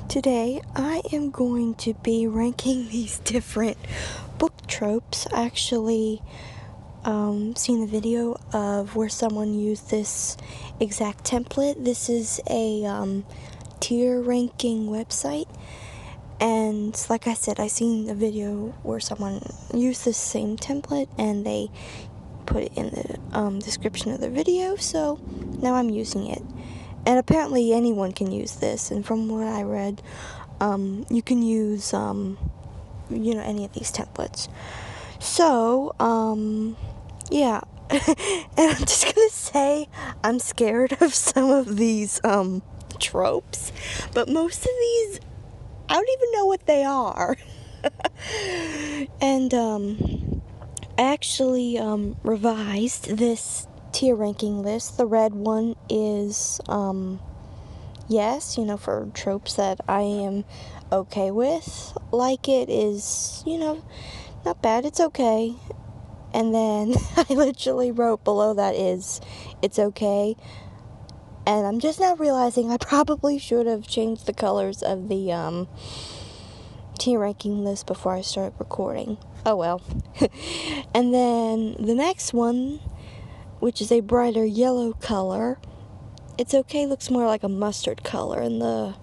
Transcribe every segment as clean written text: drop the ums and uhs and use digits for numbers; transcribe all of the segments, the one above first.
Today I am going to be ranking these different book tropes. I actually seen a video of where someone used this exact template. This is a tier ranking website, and like I said, I seen a video where someone used this same template and they put it in the description of the video, so now I'm using it. And apparently anyone can use this, and from what I read, you can use, any of these templates. So, yeah, and I'm just gonna say I'm scared of some of these, tropes, but most of these, I don't even know what they are. And, I actually, revised this tier ranking list. The red one is, yes, for tropes that I am okay with. Like it is, not bad, it's okay. And then I literally wrote below that is, it's okay. And I'm just now realizing I probably should have changed the colors of the tier ranking list before I started recording. Oh well. And then the next one, which is a brighter yellow color, it's okay looks more like a mustard color, and the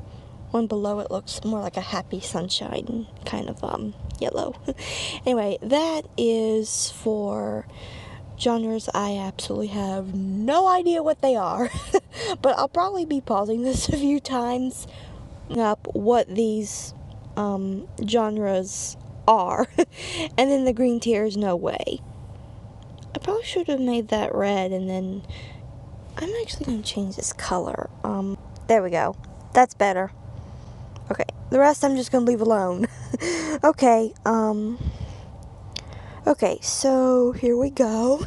one below it looks more like a happy sunshine kind of yellow. Anyway, that is for genres I absolutely have no idea what they are. But I'll probably be pausing this a few times up what these genres are. And then the green tier is no way. I probably should have made that red, and then I'm actually going to change this color. There we go. That's better. Okay, the rest I'm just going to leave alone. Okay, okay, so here we go.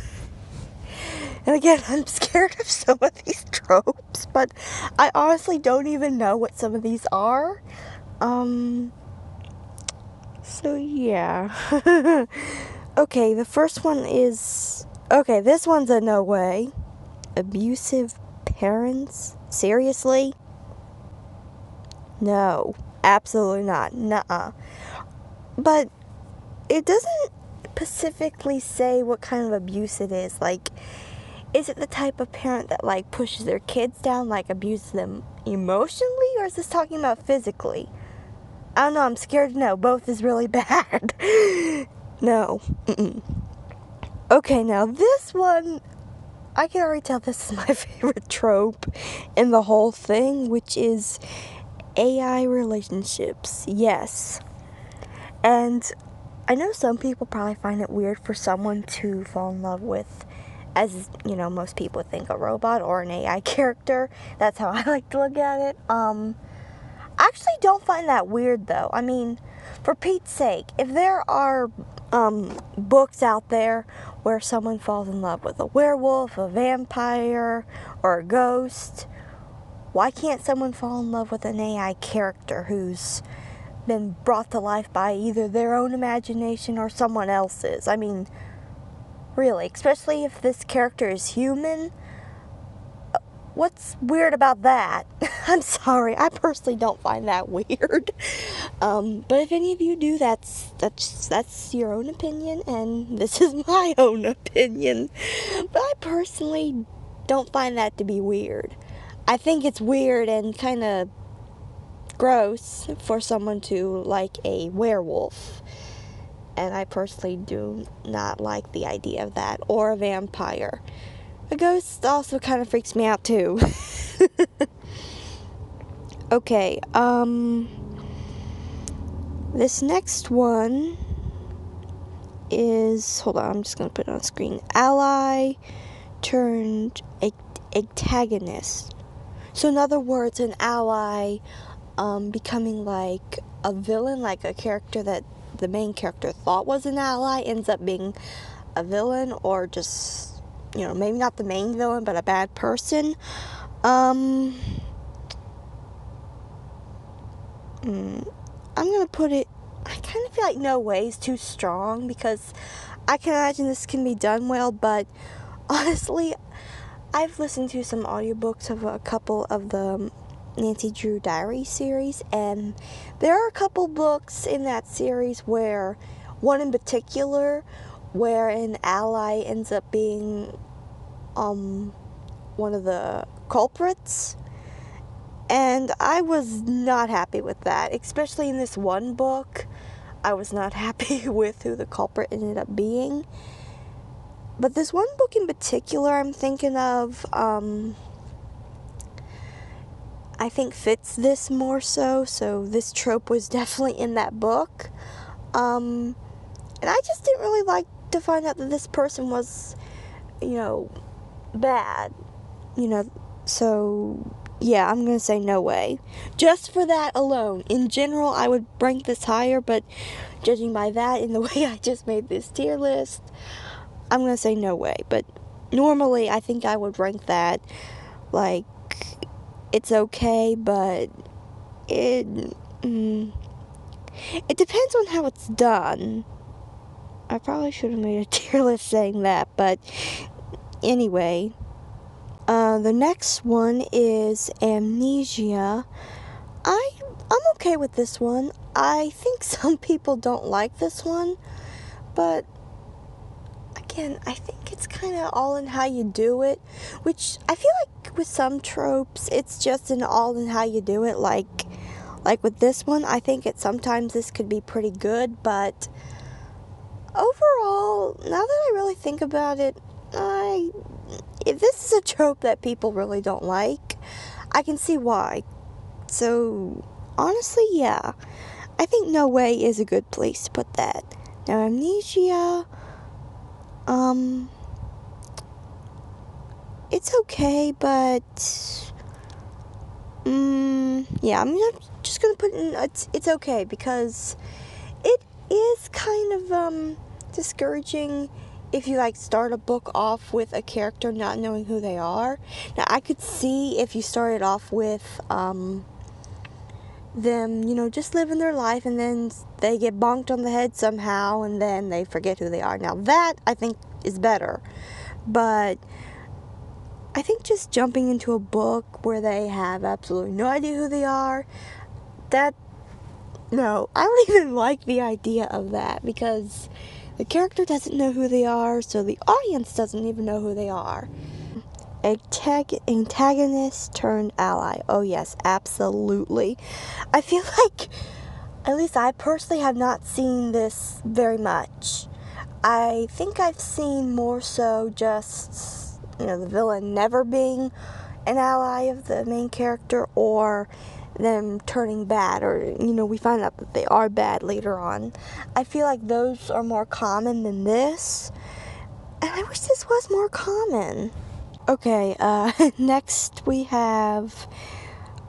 And again, I'm scared of some of these tropes, but I honestly don't even know what some of these are. So yeah. Okay, the first one is, okay, this one's a no way. Abusive parents? Seriously? No, absolutely not. Nuh-uh. But it doesn't specifically say what kind of abuse it is. Like, is it the type of parent that, like, pushes their kids down, like, abuses them emotionally, or is this talking about physically? I don't know, I'm scared to know. Both is really bad. No. Mm-mm. Okay, now this one, I can already tell this is my favorite trope in the whole thing, which is AI relationships. Yes. And I know some people probably find it weird for someone to fall in love with, as, most people think, a robot or an AI character. That's how I like to look at it. I actually don't find that weird, though. I mean, for Pete's sake, if there are books out there where someone falls in love with a werewolf, a vampire, or a ghost, why can't someone fall in love with an AI character who's been brought to life by either their own imagination or someone else's? I mean, really, especially if this character is human. What's weird about that? I'm sorry, I personally don't find that weird. But if any of you do, that's your own opinion, and this is my own opinion. But I personally don't find that to be weird. I think it's weird and kind of gross for someone to like a werewolf. And I personally do not like the idea of that, or a vampire. A ghost also kind of freaks me out too. Okay, this next one is, hold on, I'm just going to put it on screen. Ally turned antagonist. So in other words, an ally becoming like a villain, like a character that the main character thought was an ally ends up being a villain, or just, maybe not the main villain, but a bad person. I'm gonna put it, I kind of feel like no way is too strong, because I can imagine this can be done well, but honestly, I've listened to some audiobooks of a couple of the Nancy Drew Diary series, and there are a couple books in that series where, one in particular, where an ally ends up being one of the culprits, and I was not happy with that, especially in this one book. I was not happy with who the culprit ended up being. But this one book in particular I'm thinking of, I think fits this more so this trope was definitely in that book. And I just didn't really like to find out that this person was, bad, so yeah, I'm gonna say no way. Just for that alone. In general, I would rank this higher, but judging by that in the way I just made this tier list, I'm gonna say no way. But normally, I think I would rank that like it's okay, but it depends on how it's done. I probably should have made a tier list saying that, but anyway. The next one is Amnesia. I'm okay with this one. I think some people don't like this one, but again, I think it's kind of all in how you do it, which I feel like with some tropes, it's just an all in how you do it. Like with this one, I think sometimes this could be pretty good, but overall, now that I really think about it, if this is a trope that people really don't like, I can see why. So, honestly, yeah. I think no way is a good place to put that. Now, Amnesia, it's okay, but, yeah, I'm just gonna put in, it's okay, because it is kind of, discouraging if you start a book off with a character not knowing who they are. Now I could see if you started off with them, just living their life, and then they get bonked on the head somehow, and then they forget who they are. Now that I think is better, but I think just jumping into a book where they have absolutely no idea who they are, no, I don't even like the idea of that, because the character doesn't know who they are, so the audience doesn't even know who they are. Antagonist turned ally. Oh yes, absolutely. I feel like, at least I personally have not seen this very much. I think I've seen more so just, the villain never being an ally of the main character, or them turning bad, or we find out that they are bad later on. I feel like those are more common than this, and I wish this was more common. Okay, next we have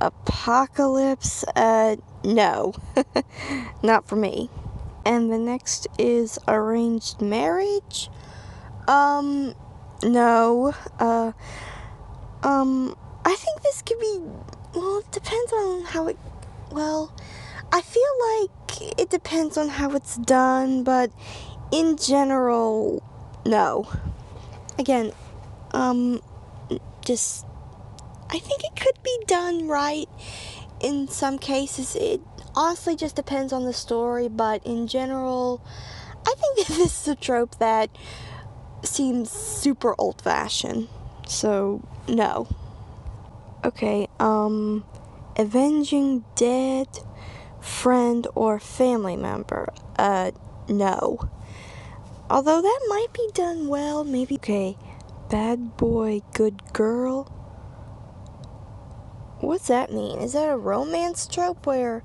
Apocalypse. No, not for me. And the next is Arranged Marriage. No. I think this could be, it depends on how it, I feel like it depends on how it's done, but in general, no. Again, I think it could be done right in some cases. It honestly just depends on the story, but in general, I think this is a trope that seems super old-fashioned, so no. Okay, avenging dead friend or family member. No. Although that might be done well, maybe. Okay, bad boy, good girl. What's that mean? Is that a romance trope where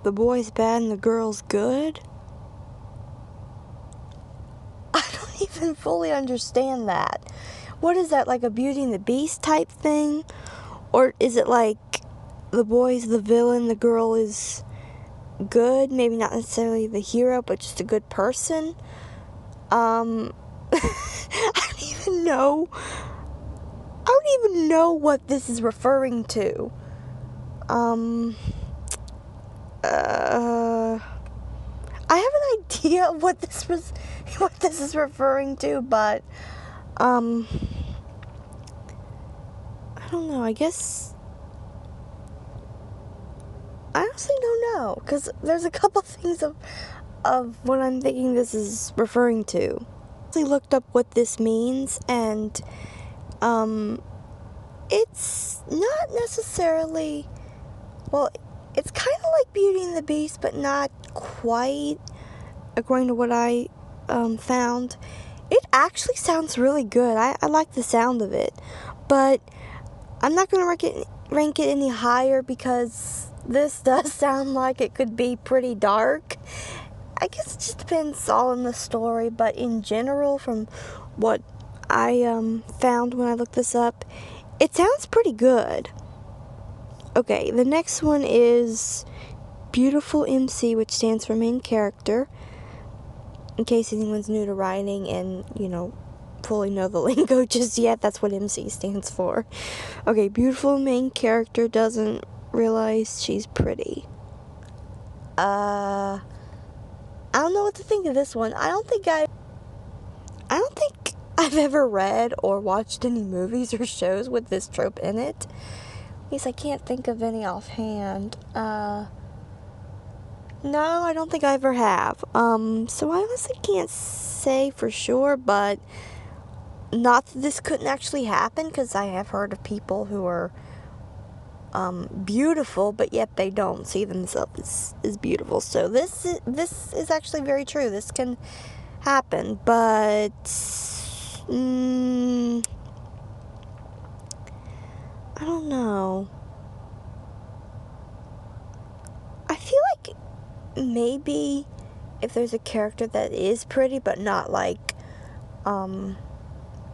the boy's bad and the girl's good? I don't even fully understand that. What is that, like a Beauty and the Beast type thing? Or is it like the boy's the villain, the girl is good? Maybe not necessarily the hero, but just a good person? I don't even know. I don't even know what this is referring to. I have an idea of what this is referring to, but I don't know. I guess honestly don't know, because there's a couple things of what I'm thinking this is referring to. I looked up what this means, and it's not necessarily, well, it's kind of like Beauty and the Beast, but not quite, according to what I found. It actually sounds really good. I like the sound of it, but I'm not going to rank it any higher, because this does sound like it could be pretty dark. I guess it just depends all on the story, but in general, from what I found when I looked this up, it sounds pretty good. Okay, the next one is Beautiful MC, which stands for main character. In case anyone's new to writing and, fully know the lingo just yet, that's what MC stands for. Okay, beautiful main character doesn't realize she's pretty. I don't know what to think of this one. I don't think I've ever read or watched any movies or shows with this trope in it. At least I can't think of any offhand. No, I don't think I ever have. So I honestly can't say for sure, but not that this couldn't actually happen, because I have heard of people who are beautiful, but yet they don't see themselves as beautiful. So this is actually very true. This can happen, but I don't know. I feel like maybe if there's a character that is pretty, but not like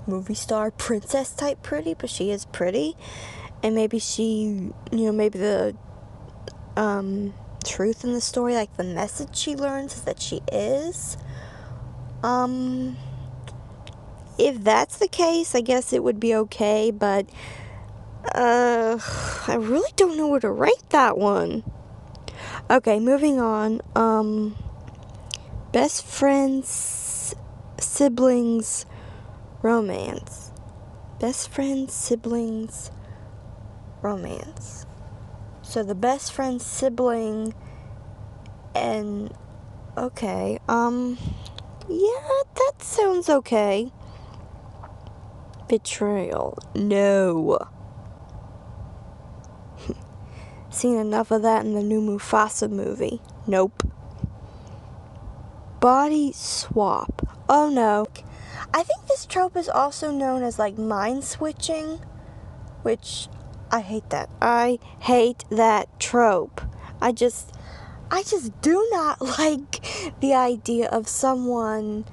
movie star princess type pretty, but she is pretty, and maybe she, maybe the truth in the story, like the message she learns, is that she is. If that's the case, I guess it would be okay, but I really don't know where to rank that one. Okay, moving on. Best friends, siblings, romance. Best friends, siblings, romance. So the best friend, sibling, and okay, yeah, that sounds okay. Betrayal. No. Seen enough of that in the new Mufasa movie. Nope. Body swap. Oh no. I think this trope is also known as like mind switching, which I hate that. I hate that trope. I just do not like the idea of someone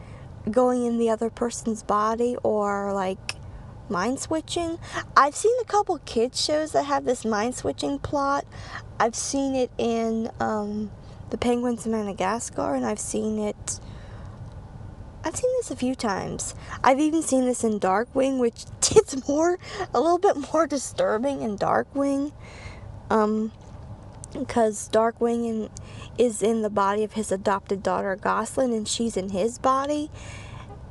going in the other person's body, or like mind switching. I've seen a couple kids shows that have this mind switching plot. I've seen it in The Penguins of Madagascar, and I've seen this a few times. I've even seen this in Darkwing, which it's a little bit more disturbing in Darkwing, because Darkwing is in the body of his adopted daughter Goslin, and she's in his body.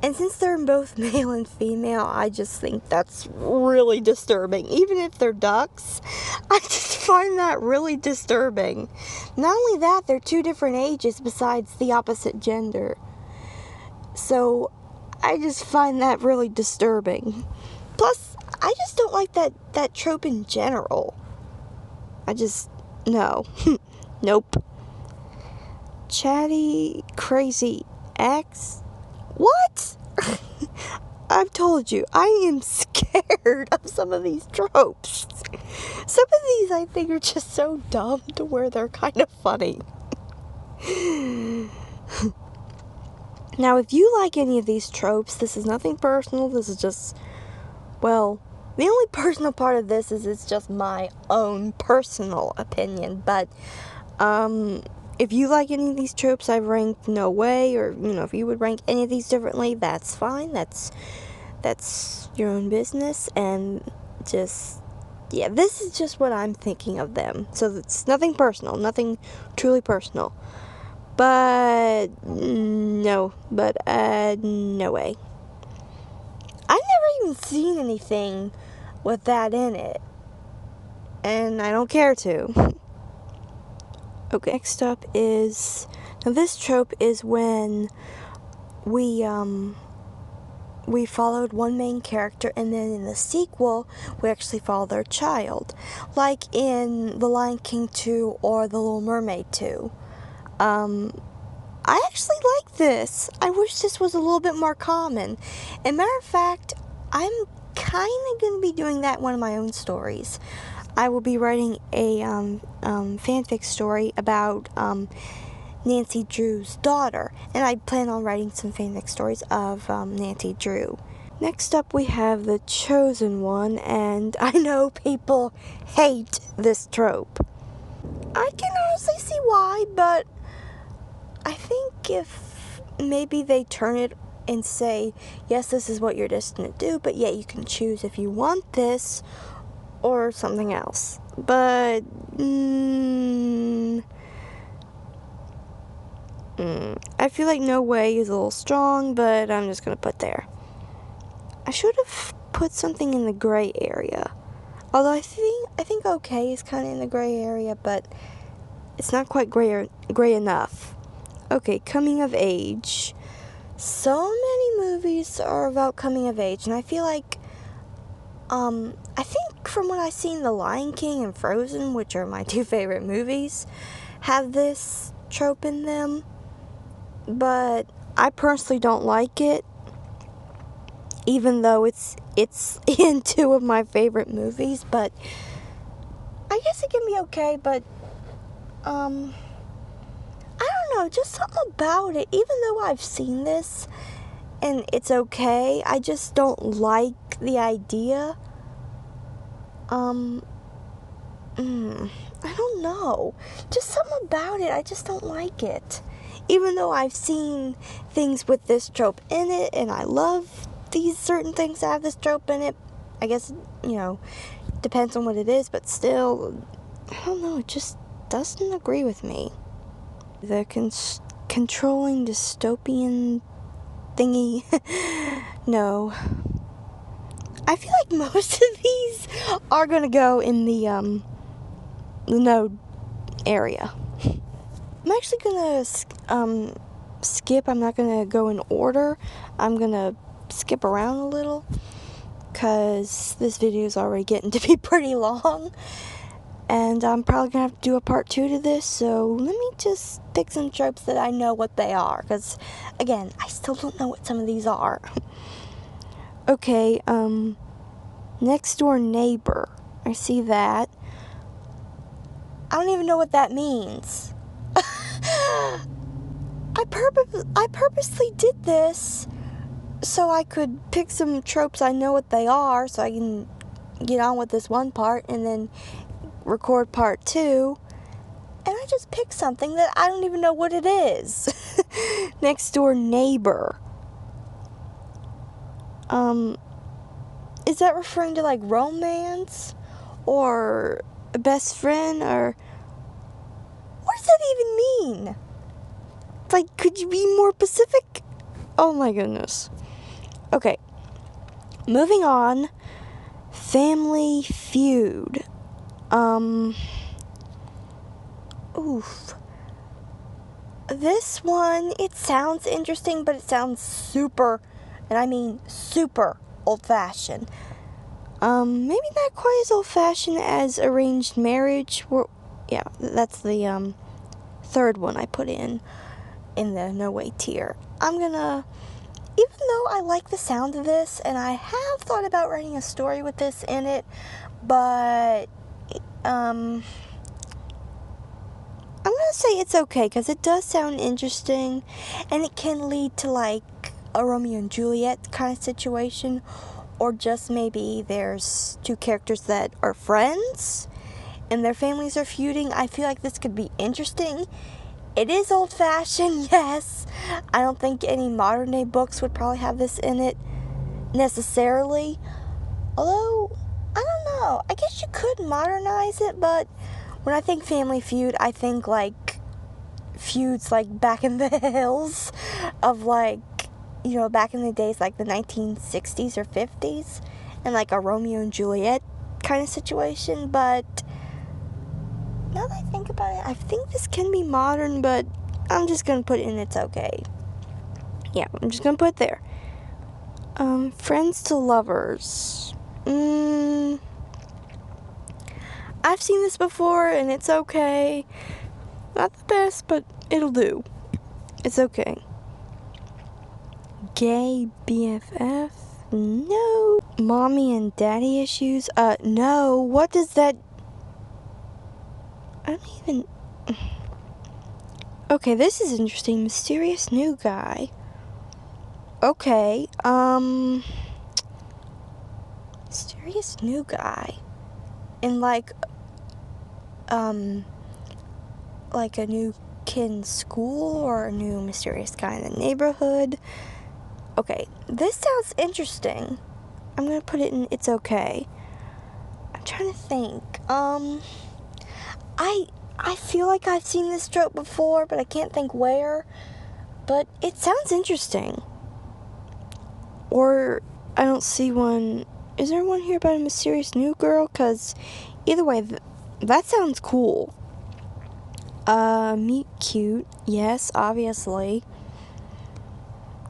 And since they're both male and female, I just think that's really disturbing. Even if they're ducks, I just find that really disturbing. Not only that, they're two different ages besides the opposite gender. So, I just find that really disturbing. Plus, I just don't like that trope in general. No. Nope. Chatty, crazy ex? What? I've told you, I am scared of some of these tropes. Some of these I think are just so dumb to where they're kind of funny. Now, if you like any of these tropes, this is nothing personal. This is just, well, the only personal part of this is it's just my own personal opinion. But, if you like any of these tropes I've ranked no way, or, if you would rank any of these differently, that's fine. That's your own business, and just, yeah, this is just what I'm thinking of them. So it's nothing personal, nothing truly personal. But, no way. I've never even seen anything with that in it, and I don't care to. Okay, next up is, now this trope is when we followed one main character, and then in the sequel, we actually follow their child. Like in The Lion King 2 or The Little Mermaid 2. I actually like this. I wish this was a little bit more common. As a matter of fact, I'm kind of going to be doing that in one of my own stories. I will be writing a fanfic story about Nancy Drew's daughter, and I plan on writing some fanfic stories of Nancy Drew. Next up, we have The Chosen One, and I know people hate this trope. I can honestly see why, but I think if maybe they turn it and say, yes, this is what you're destined to do, but yet you can choose if you want this or something else. But I feel like no way is a little strong, but I'm just gonna put there. I should have put something in the gray area. Although I think okay is kind of in the gray area, but it's not quite gray enough. Okay, coming of age. So many movies are about coming of age, and I feel like I think from what I've seen, The Lion King and Frozen, which are my two favorite movies, have this trope in them. But I personally don't like it, even though it's in two of my favorite movies. But I guess it can be okay. But I don't know, just something about it. Even though I've seen this and it's okay, I just don't like the idea. I don't know. Just something about it, I just don't like it. Even though I've seen things with this trope in it, and I love these certain things that have this trope in it, I guess, depends on what it is, but still, I don't know, it just doesn't agree with me. The controlling dystopian thingy, no. I feel like most of these are going to go in the no area. I'm actually going to skip. I'm not going to go in order. I'm going to skip around a little because this video is already getting to be pretty long. And I'm probably going to have to do a part 2 to this. So let me just pick some tropes that I know what they are. Because, again, I still don't know what some of these are. Okay, next door neighbor. I see that. I don't even know what that means. I purposely did this so I could pick some tropes I know what they are, so I can get on with this one part and then record part 2. And I just picked something that I don't even know what it is. Next door neighbor. Is that referring to like romance or a best friend, or what does that even mean? Like, could you be more specific? Oh my goodness. Okay, moving on. Family Feud. Oof. This one, it sounds interesting, but it sounds super, and I mean super old-fashioned. Maybe not quite as old-fashioned as arranged marriage. Yeah, that's the third one I put in the no way tier. Even though I like the sound of this, and I have thought about writing a story with this in it, but I'm gonna say it's okay because it does sound interesting, and it can lead to like a Romeo and Juliet kind of situation, or just maybe there's two characters that are friends and their families are feuding. I feel like this could be interesting. It is old-fashioned, yes. I don't think any modern-day books would probably have this in it necessarily. Although, I don't know. I guess you could modernize it, but when I think Family Feud, I think like feuds like back in the hills of like, back in the days like the 1960s or 50s, and like a Romeo and Juliet kind of situation. But now that I think about it, I think this can be modern, but I'm just gonna put it in it's okay. Yeah, I'm just gonna put it there. Friends to lovers. I've seen this before, and it's okay. Not the best, but it'll do. It's okay. Gay BFF? No. Mommy and daddy issues? No. What does that... I don't even... Okay, this is interesting. Mysterious new guy. Okay, mysterious new guy. And like a new kid in school or a new mysterious guy in the neighborhood. Okay, this sounds interesting. I'm gonna put it in it's okay. I'm trying to think. I feel like I've seen this trope before, but I can't think where. But it sounds interesting. Or I don't see one. Is there one here about a mysterious new girl? Because either way, that sounds cool. Meet cute. Yes, obviously.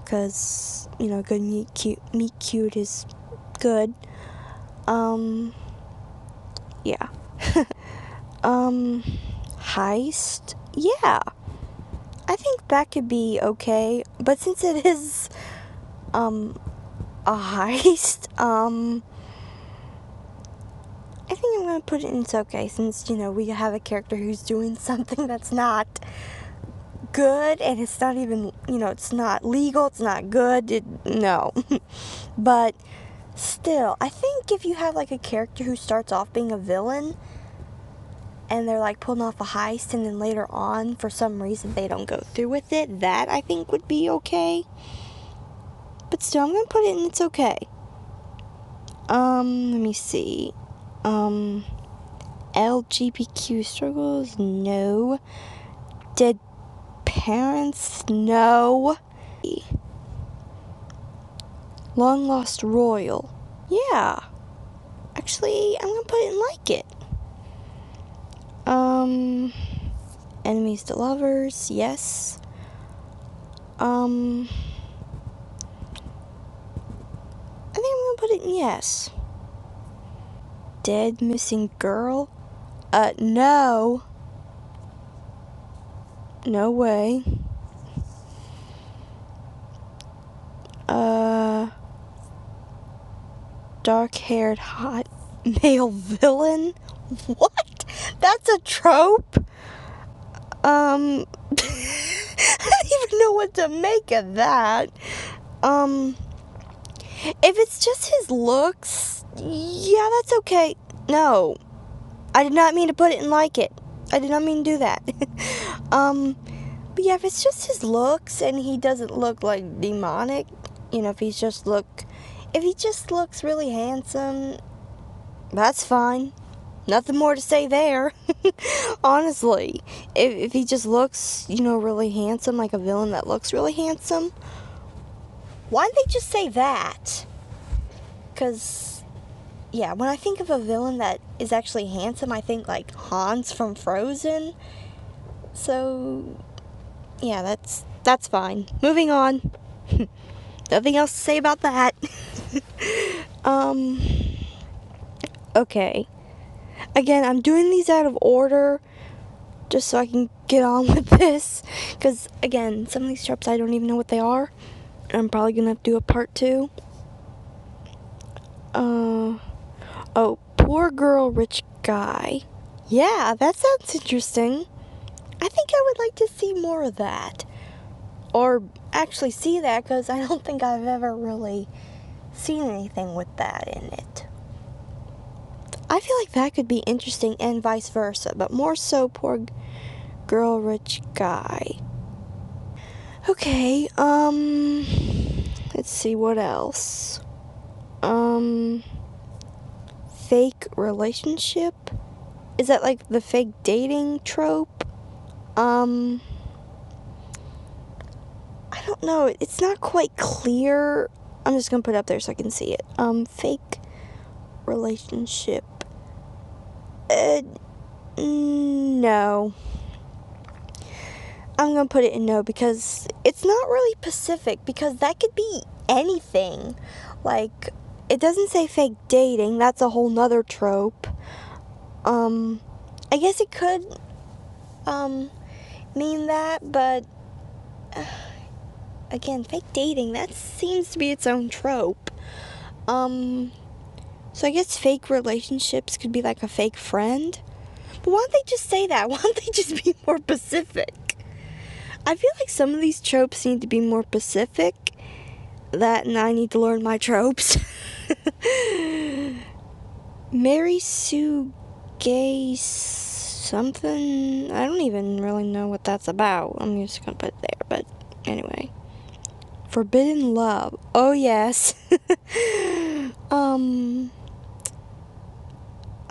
Because, good meet cute is good. Yeah. Heist. Yeah. I think that could be okay. But since it is, a heist, I think I'm gonna put it in it's okay, since, we have a character who's doing something that's not good, and it's not even, it's not legal, it's not good, no. But still, I think if you have, like, a character who starts off being a villain, and they're, like, pulling off a heist, and then later on, for some reason, they don't go through with it, that, I think, would be okay. But still, I'm gonna put it in it's okay. Let me see. LGBTQ struggles? No. Dead parents? No. Long lost royal? Yeah. Actually, I'm gonna put it in like it. Enemies to lovers? Yes. I think I'm gonna put it in yes. Dead missing girl? No. No way. Dark-haired hot male villain? What? That's a trope? I don't even know what to make of that. If it's just his looks, yeah, that's okay. No. I did not mean to put it in like it. I did not mean to do that. But yeah, if it's just his looks and he doesn't look like demonic, if he just looks really handsome, that's fine. Nothing more to say there. Honestly, if he just looks, really handsome, like a villain that looks really handsome, why didn't they just say that? Because, yeah, when I think of a villain that is actually handsome, I think like Hans from Frozen. So, yeah, that's fine. Moving on. Nothing else to say about that. Okay. Again, I'm doing these out of order just so I can get on with this. Because, again, some of these tropes I don't even know what they are. And I'm probably going to have to do a part 2. Poor girl, rich guy. Yeah, that sounds interesting. I think I would like to see more of that. Or actually see that, because I don't think I've ever really seen anything with that in it. I feel like that could be interesting, and vice versa, but more so poor girl, rich guy. Okay, let's see what else. Fake relationship? Is that like the fake dating trope? I don't know. It's not quite clear. I'm just gonna put it up there so I can see it. Fake relationship. No. I'm gonna put it in no because it's not really specific, because that could be anything. Like, it doesn't say fake dating, that's a whole nother trope. I guess it could mean that, but again, fake dating, that seems to be its own trope. So I guess fake relationships could be like a fake friend. But why don't they just say that? Why don't they just be more specific? I feel like some of these tropes need to be more specific. And I need to learn my tropes. Mary Sue Gay something. I don't even really know what that's about. I'm just gonna put it there, but anyway. Forbidden love. Oh yes.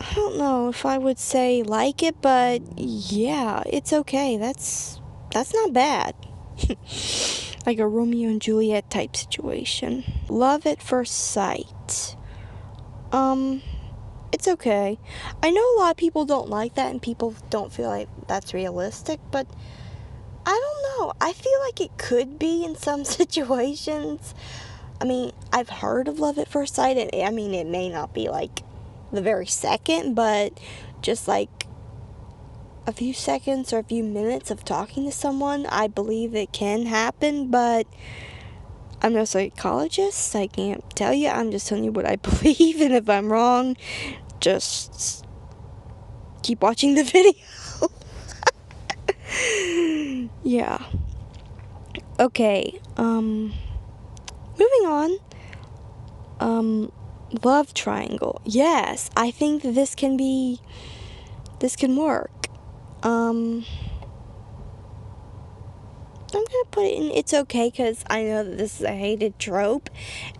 I don't know if I would say like it, but yeah, it's okay. That's not bad. Like a Romeo and Juliet type situation. Love at first sight. It's okay. I know a lot of people don't like that and people don't feel like that's realistic, but I don't know. I feel like it could be in some situations. I mean, I've heard of love at first sight, and I mean, it may not be like the very second, but just like a few seconds or a few minutes of talking to someone, I believe it can happen, but I'm no psychologist. I can't tell you. I'm just telling you what I believe, and if I'm wrong, just keep watching the video. Yeah. Okay, moving on. Love triangle. Yes, I think this can work. I'm gonna put it in it's okay, because I know that this is a hated trope.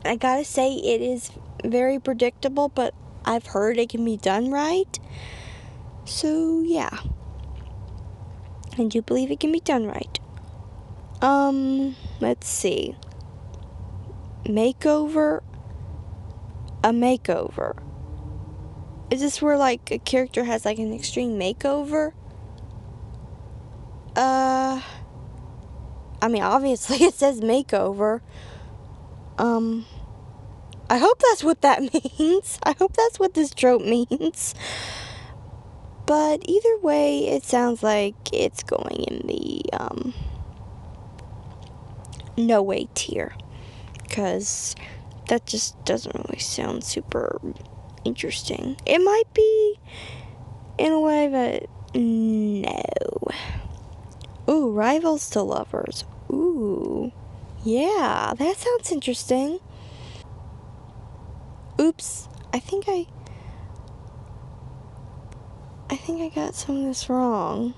And I gotta say, it is very predictable, but I've heard it can be done right. So, yeah. I do believe it can be done right. Let's see. Makeover. A makeover. Is this where, like, a character has, like, an extreme makeover? I mean, obviously it says makeover. I hope that's what that means. I hope that's what this trope means. But either way, it sounds like it's going in the, no way tier. Because that just doesn't really sound super interesting. It might be in a way, but no. Ooh, rivals to lovers. Ooh, yeah, that sounds interesting. Oops, I think I got some of this wrong.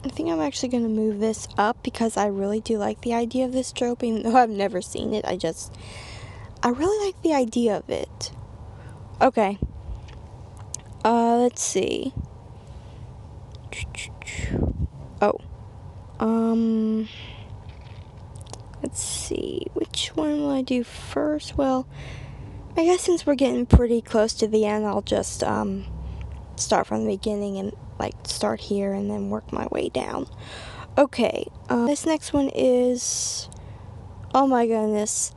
I think I'm actually going to move this up because I really do like the idea of this trope, even though I've never seen it. I really like the idea of it. Okay. Let's see. Oh. Let's see. Which one will I do first? Well, I guess since we're getting pretty close to the end, I'll just, start from the beginning and, like, start here and then work my way down. Okay. This next one is... Oh my goodness.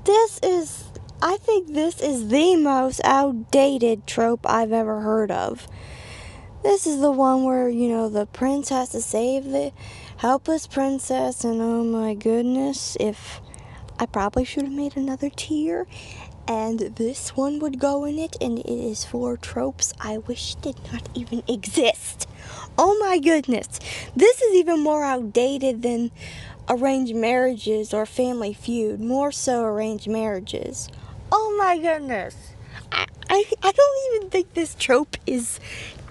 I think this is the most outdated trope I've ever heard of. This is the one where, the prince has to save the helpless princess, and oh my goodness, I probably should have made another tier, and this one would go in it, and it is 4 tropes I wish did not even exist. Oh my goodness. This is even more outdated than arranged marriages or Family Feud, more so arranged marriages. Oh my goodness. I don't even think this trope is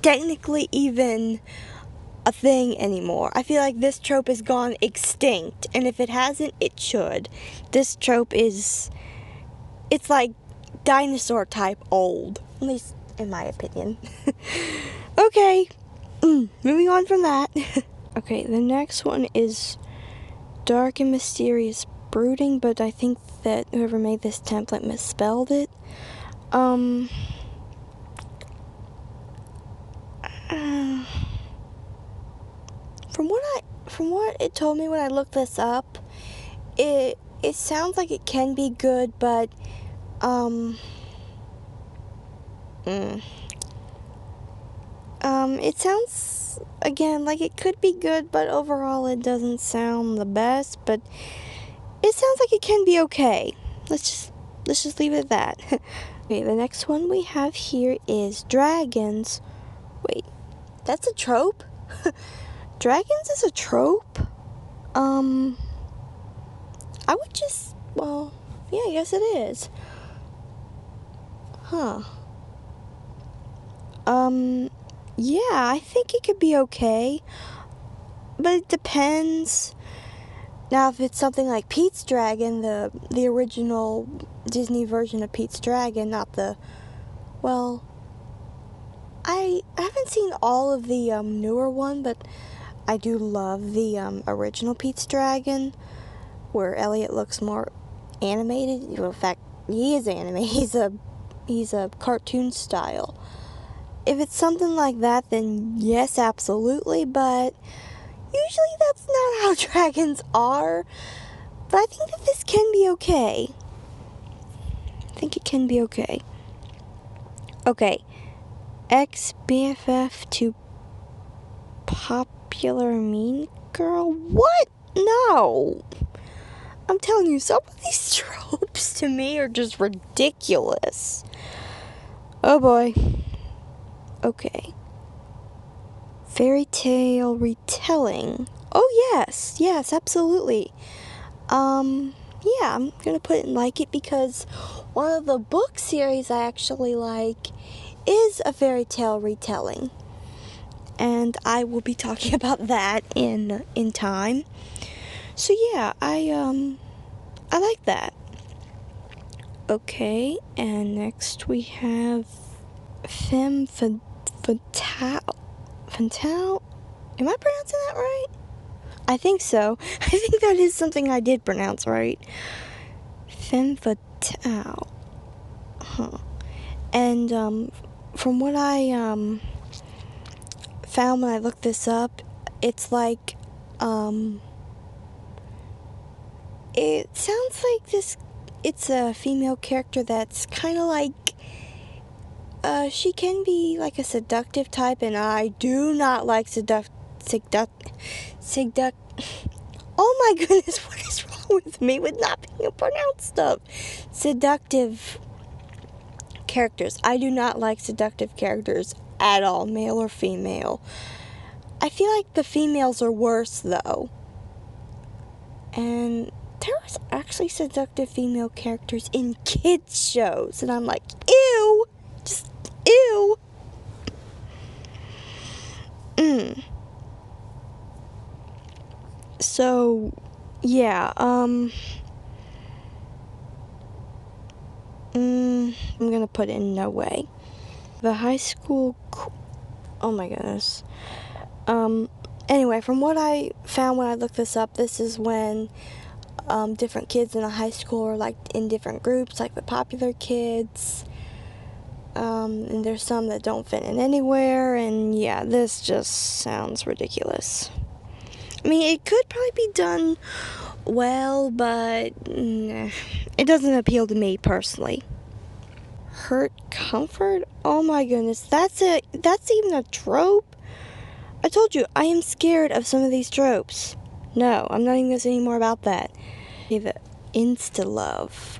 technically even a thing anymore. I feel like this trope has gone extinct, and if it hasn't, it should. This trope it's like dinosaur type old, at least in my opinion. Okay, moving on from that. Okay, the next one is dark and mysterious brooding, but I think that whoever made this template misspelled it. from what it told me when I looked this up, it sounds like it can be good, but it sounds again like it could be good, but overall it doesn't sound the best, but it sounds like it can be okay. Let's just leave it at that. Okay, the next one we have here is dragons. Wait, that's a trope? Dragons is a trope? I would just, well, yeah, I guess it is. Huh. Yeah, I think it could be okay, but it depends. Now, if it's something like Pete's Dragon, the original Disney version of Pete's Dragon, not the, well, I haven't seen all of the newer one, but I do love the original Pete's Dragon, where Elliot looks more animated. Well, in fact, he is animated. He's a cartoon style. If it's something like that, then yes, absolutely, but usually that's not how dragons are. But I think that this can be okay. I think it can be okay. Okay. Ex-BFF to popular mean girl? What? No. I'm telling you, some of these tropes to me are just ridiculous. Oh boy. Okay. Fairy tale retelling. Oh yes, absolutely. Yeah, I'm gonna put it in like it because one of the book series I actually like is a fairy tale retelling, and I will be talking about that in time. So yeah, I like that. Okay, and next we have femme fatale. Am I pronouncing that right? I think so. I think that is something I did pronounce right. Femme fatale. Huh. And from what I found when I looked this up, it's like it sounds like it's a female character that's kind of like she can be like a seductive type, and I do not like oh my goodness, what is wrong with me with not being able to pronounce stuff? Seductive characters. I do not like seductive characters at all, male or female. I feel like the females are worse though. And there's actually seductive female characters in kids shows, and I'm like, ew, just ew. So, yeah, I'm gonna put in no way. The high school, oh my goodness. Anyway, from what I found when I looked this up, this is when different kids in a high school are like in different groups, like the popular kids. And there's some that don't fit in anywhere, and yeah, this just sounds ridiculous. I mean, it could probably be done well, but it doesn't appeal to me personally. Hurt comfort? Oh my goodness, that's even a trope? I told you, I am scared of some of these tropes. No, I'm not even gonna say any more about that. Okay, the insta-love.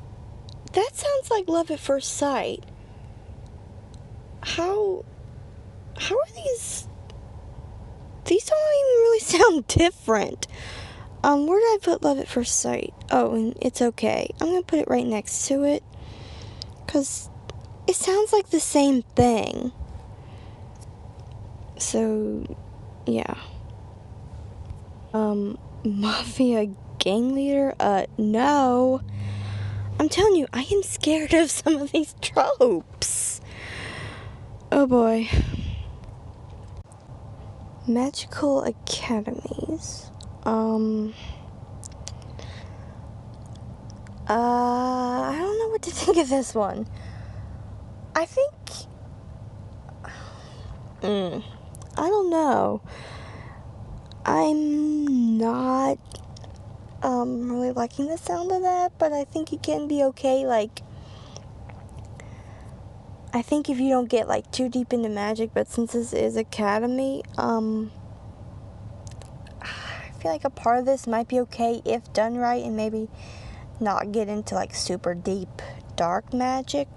That sounds like love at first sight. How are these? These don't even really sound different. Where did I put love at first sight? Oh, and it's okay. I'm gonna put it right next to it, cause it sounds like the same thing. So, yeah. Mafia gang leader? No. I'm telling you, I am scared of some of these tropes. Oh boy. Magical academies. I don't know what to think of this one. I think, I don't know. I'm not really liking the sound of that, but I think it can be okay. Like, I think if you don't get like too deep into magic, but since this is academy, I feel like a part of this might be okay if done right, and maybe not get into like super deep dark magic.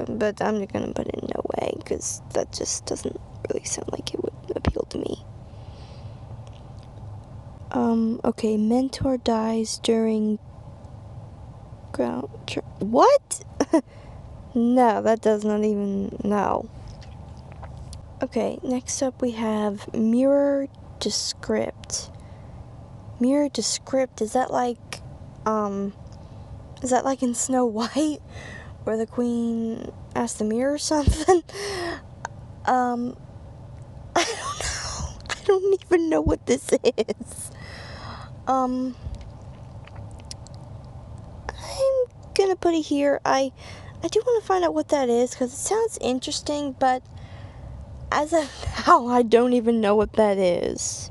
But I'm just gonna put it in no way, because that just doesn't really sound like it would appeal to me. Okay, mentor dies during what? No, that does not even, no. Okay, next up we have mirror descript. Mirror descript, is that like in Snow White, where the queen asked the mirror or something? I don't know. I don't even know what this is. I'm gonna put it here. I do want to find out what that is, because it sounds interesting, but as of now, I don't even know what that is.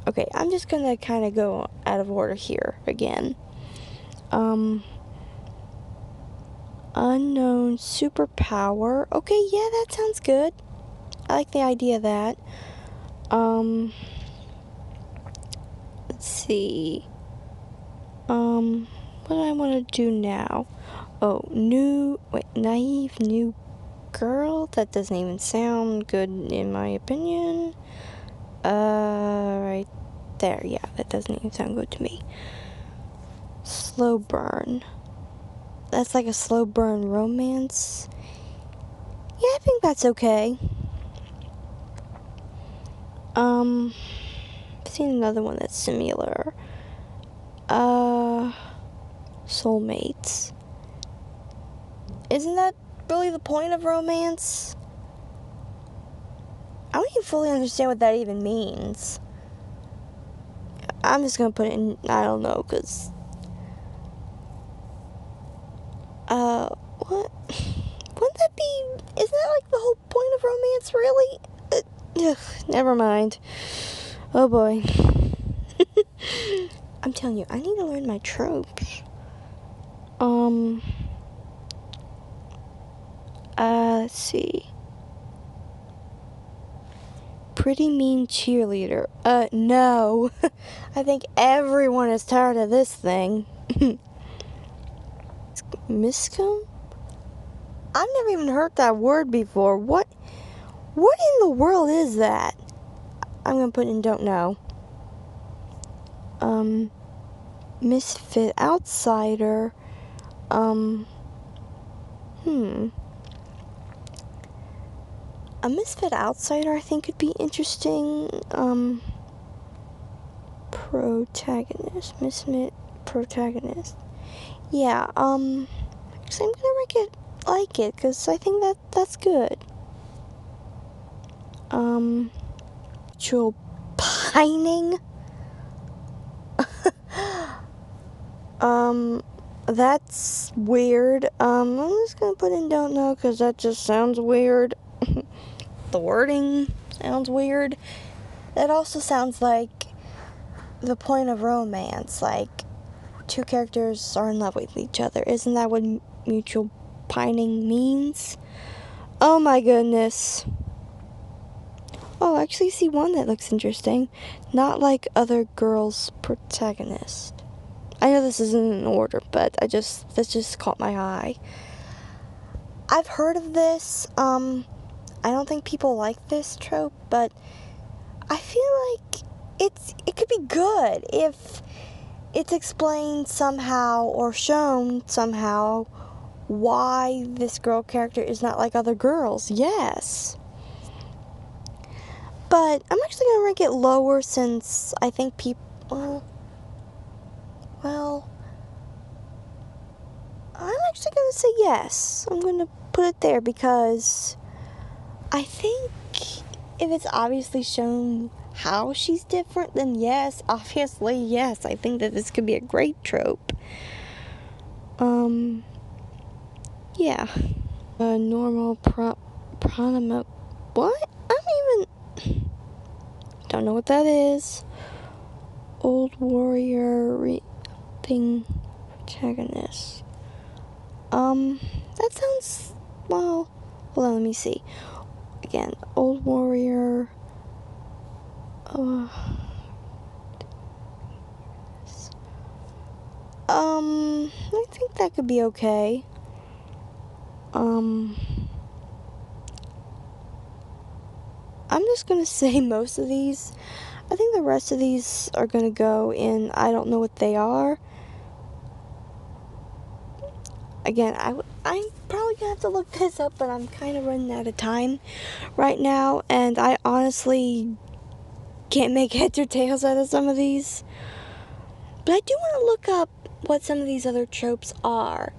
Okay, I'm just gonna kind of go out of order here again. Unknown superpower. Okay, yeah, that sounds good. I like the idea of that. Let's see. What do I want to do now? Oh, naive new girl? That doesn't even sound good in my opinion. Right there, yeah, that doesn't even sound good to me. Slow burn. That's like a slow burn romance. Yeah, I think that's okay. I've seen another one that's similar. Soulmates. Isn't that really the point of romance? I don't even fully understand what that even means. I'm just gonna put it in, I don't know, because what? Wouldn't that be, isn't that like the whole point of romance, really? Never mind. Oh boy. I'm telling you, I need to learn my tropes. Let's see. Pretty mean cheerleader. No. I think everyone is tired of this thing. Miscom? I've never even heard that word before. What in the world is that? I'm gonna put in don't know. Misfit outsider. A misfit outsider, I think, could be interesting. Protagonist. Misfit protagonist. Yeah, actually, I'm gonna like it, because I think that's good. Mutual pining. That's weird. I'm just gonna put in don't know, because that just sounds weird. The wording sounds weird. That also sounds like the point of romance, like two characters are in love with each other. Isn't that what mutual pining means? Oh my goodness. Oh, I actually see one that looks interesting. Not like other girls' protagonist. I know this isn't in order, but this just caught my eye. I've heard of this. I don't think people like this trope, but I feel like it could be good if it's explained somehow or shown somehow why this girl character is not like other girls. Yes. But I'm actually going to rank it lower, since I think people... Well, I'm actually going to say yes. I'm going to put it there, because I think if it's obviously shown how she's different, then yes, obviously, yes. I think that this could be a great trope. Yeah. Normal what? I don't know what that is. Old warrior thing protagonist. That sounds, well, hold on, let me see. Again, old warrior. I think that could be okay. I'm just gonna say most of these. I think the rest of these are gonna go in, I don't know what they are. Again, I'm probably gonna have to look this up, but I'm kind of running out of time right now, and I honestly can't make heads or tails out of some of these. But I do want to look up what some of these other tropes are.